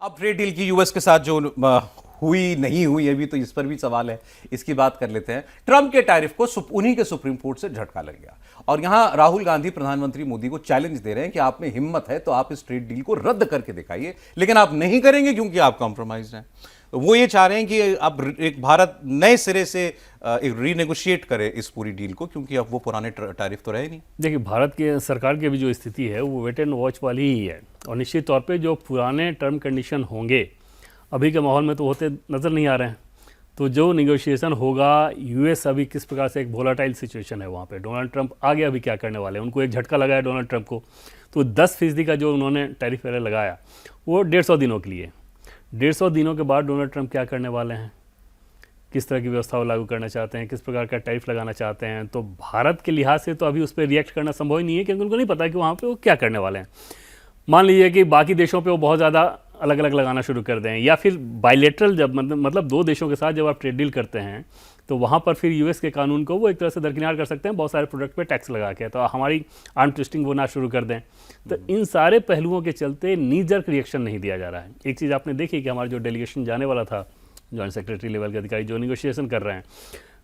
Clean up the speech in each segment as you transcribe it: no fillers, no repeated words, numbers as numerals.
अब trade deal की US के साथ जो हुई नहीं हुई अभी तो इस पर भी सवाल है, इसकी बात कर लेते हैं। ट्रंप के टैरिफ को उन्हीं के सुप्रीम कोर्ट से झटका लग गया और यहां राहुल गांधी प्रधानमंत्री मोदी को चैलेंज दे रहे हैं कि आप में हिम्मत है तो आप इस ट्रेड डील को रद्द करके दिखाइए, लेकिन आप नहीं करेंगे क्योंकि आप कॉम्प्रोमाइज हैं। तो वो ये चाह रहे हैं कि अब एक भारत नए सिरे से एक रीनेगोशिएट करे इस पूरी डील को, क्योंकि अब वो पुराने टैरिफ तो रहे नहीं। देखिए, भारत के सरकार की भी जो स्थिति है वो वेट एंड वॉच वाली ही है और निश्चित तौर पे जो पुराने टर्म कंडीशन होंगे अभी के माहौल में तो होते नज़र नहीं आ रहे हैं। तो जो निगोशिएशन होगा, यूएस अभी किस प्रकार से एक वोलाटाइल सिचुएशन है वहाँ पे, डोनाल्ड ट्रंप आगे अभी क्या करने वाले हैं, उनको एक झटका लगाया डोनाल्ड ट्रंप को। तो 10% का जो उन्होंने टैरिफ वगैरह लगाया वो 150 दिनों के लिए। 150 दिनों के बाद डोनाल्ड ट्रंप क्या करने वाले हैं, किस तरह की व्यवस्था वो लागू करना चाहते हैं, किस प्रकार का टैरिफ लगाना चाहते हैं। तो भारत के लिहाज से तो अभी उस पर रिएक्ट करना संभव ही नहीं है, क्योंकि उनको नहीं पता कि वहाँ पे वो क्या करने वाले हैं। मान लीजिए कि बाकी देशों पे वो बहुत ज़्यादा अलग अलग लगाना शुरू कर दें, या फिर बायलेटरल जब मतलब दो देशों के साथ जब आप ट्रेड डील करते हैं तो वहाँ पर फिर यूएस के कानून को वो एक तरह से दरकिनार कर सकते हैं बहुत सारे प्रोडक्ट पे टैक्स लगा के, तो हमारी आर्म ट्विस्टिंग वो ना शुरू कर दें। तो इन सारे पहलुओं के चलते नी जर्क रिएक्शन नहीं दिया जा रहा है। एक चीज़ आपने देखी कि हमारा जो डेलीगेशन जाने वाला था, जॉइंट सेक्रेटरी लेवल के अधिकारी जो निगोशिएशन कर रहे हैं,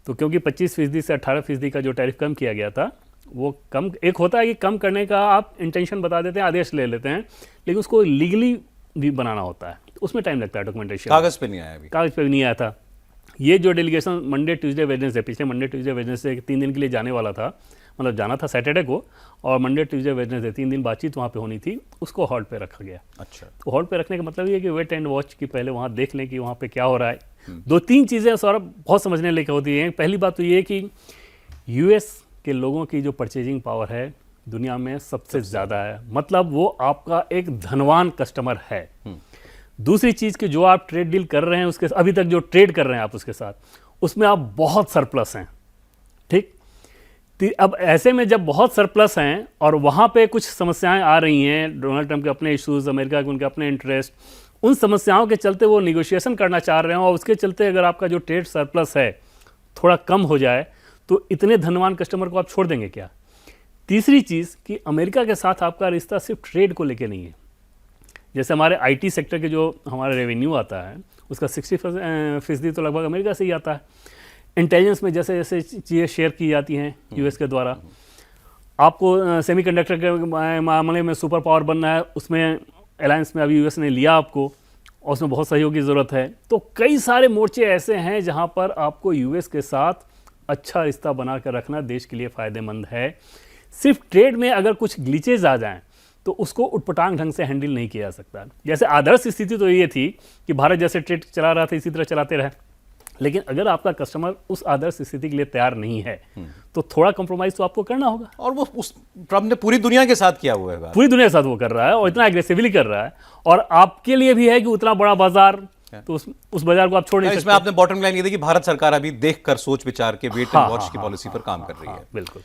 तो क्योंकि 25% से 18% का जो टैरिफ कम किया गया था, वो कम एक होता है कि कम करने का आप इंटेंशन बता देते हैं, आदेश ले लेते हैं, लेकिन उसको लीगली भी बनाना होता है, तो उसमें टाइम लगता है। डॉक्यूमेंटेशन कागज़ पे नहीं आया, अभी कागज़ पे भी नहीं आया था। ये जो डेलीगेशन मंडे ट्यूसडे वेडनेसडे, पिछले मंडे ट्यूसडे वेडनेसडे 3 दिन के लिए जाने वाला था, मतलब जाना था सैटरडे को, और मंडे ट्यूसडे वेडनेसडे 3 दिन बातचीत वहाँ पे होनी थी, उसको हॉल्ट पे रखा गया। अच्छा, तो हॉल्ट पे रखने का मतलब ये है कि वेट एंड वॉच की पहले वहाँ देख लें कि वहाँ पे क्या हो रहा है। 2-3 चीज़ें सौरभ बहुत समझने लेकर होती हैं। पहली बात तो ये है कि यूएस के लोगों की जो परचेजिंग पावर है दुनिया में सबसे ज़्यादा है, मतलब वो आपका एक धनवान कस्टमर है। दूसरी चीज़ कि जो आप ट्रेड डील कर रहे हैं उसके अभी तक जो ट्रेड कर रहे हैं आप उसके साथ, उसमें आप बहुत सरप्लस हैं, ठीक। अब ऐसे में जब बहुत सरप्लस हैं और वहाँ पे कुछ समस्याएं आ रही हैं, डोनाल्ड ट्रंप के अपने इश्यूज, अमेरिका के उनके अपने इंटरेस्ट, उन समस्याओं के चलते वो निगोशिएशन करना चाह रहे हैं, और उसके चलते अगर आपका जो ट्रेड सरप्लस है थोड़ा कम हो जाए तो इतने धनवान कस्टमर को आप छोड़ देंगे क्या। तीसरी चीज़ कि अमेरिका के साथ आपका रिश्ता सिर्फ ट्रेड को लेके नहीं है। जैसे हमारे आईटी सेक्टर के जो हमारा रेवेन्यू आता है उसका 60% तो लगभग अमेरिका से ही आता है। इंटेलिजेंस में जैसे जैसे चीज़ें शेयर की जाती हैं यूएस के द्वारा, आपको सेमीकंडक्टर के मामले में सुपर पावर बनना है, उसमें अलायंस में अभी यूएस ने लिया आपको, और उसमें बहुत सहयोग की ज़रूरत है। तो कई सारे मोर्चे ऐसे हैं जहाँ पर आपको यूएस के साथ अच्छा रिश्ता बना कर रखना देश के लिए फ़ायदेमंद है। सिर्फ ट्रेड में अगर कुछ ग्लिचेज आ जाएं तो उसको उटपटांग ढंग से हैंडल नहीं किया जा सकता। जैसे आदर्श स्थिति तो ये थी कि भारत जैसे ट्रेड चला रहा था इसी तरह चलाते रहे, लेकिन अगर आपका कस्टमर उस आदर्श स्थिति के लिए तैयार नहीं है तो थोड़ा कॉम्प्रोमाइज़ तो आपको करना होगा। और वो उस ट्रंप ने पूरी दुनिया के साथ किया हुआ है, पूरी दुनिया के साथ वो कर रहा है और इतना एग्रेसिवली कर रहा है, और आपके लिए भी है कि उतना बड़ा बाजार, तो उस बाजार को आप छोड़ नहीं सकते। इसमें आपने बॉटम लाइन ये थी कि भारत सरकार अभी देखकर सोच विचार के वेट एंड वॉच की पॉलिसी पर काम कर रही है। बिल्कुल।